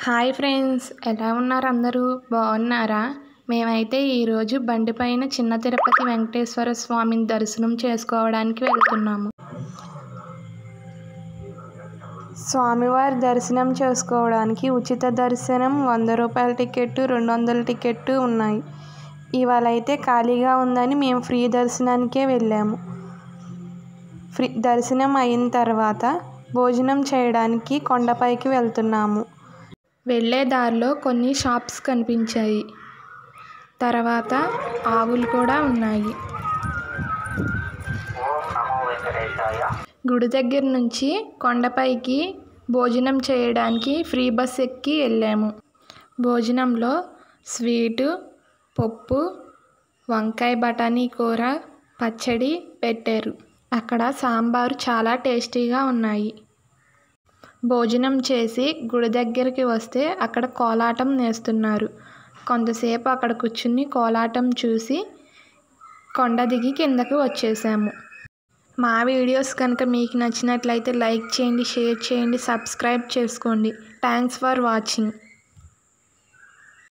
Hi friends, ఎలా ఉన్నారు? అందరూ బాగున్నారా? మేమైతే ఈరోజు బండిపైన చిన్న తిరుపతి వెంకటేశ్వర స్వామిని దర్శనం చేసుకోవడానికి వెళ్తున్నాము. స్వామివారి దర్శనం చేసుకోవడానికి ఉచిత దర్శనం, 100 రూపాయల టికెట్, 200 టికెట్ ఉన్నాయి. ఇవాళ అయితే ఖాళీగా ఉందని మేము ఫ్రీ దర్శనానికే వెళ్ళాము. దర్శనం అయిన తర్వాత భోజనం చేయడానికి కొండపైకి వెళ్తున్నాము. వెళ్ళే దారిలో కొన్ని షాప్స్ కనిపించాయి. తర్వాత ఆవులు కూడా ఉన్నాయి. గుడి దగ్గర నుంచి కొండపైకి భోజనం చేయడానికి ఫ్రీ బస్ ఎక్కి వెళ్ళాము. భోజనంలో స్వీటు, పప్పు, వంకాయ బఠానీ కూర, పచ్చడి పెట్టారు. అక్కడ సాంబారు చాలా టేస్టీగా ఉన్నాయి. భోజనం చేసి గుడి దగ్గరికి వస్తే అక్కడ కోలాటం నేస్తున్నారు. కొంతసేపు అక్కడ కూర్చుని కోలాటం చూసి కొండ దిగి కిందకు వచ్చేసాము. మా వీడియోస్ కనుక మీకు నచ్చినట్లయితే లైక్ చేయండి, షేర్ చేయండి, సబ్స్క్రైబ్ చేసుకోండి. Thanks for watching.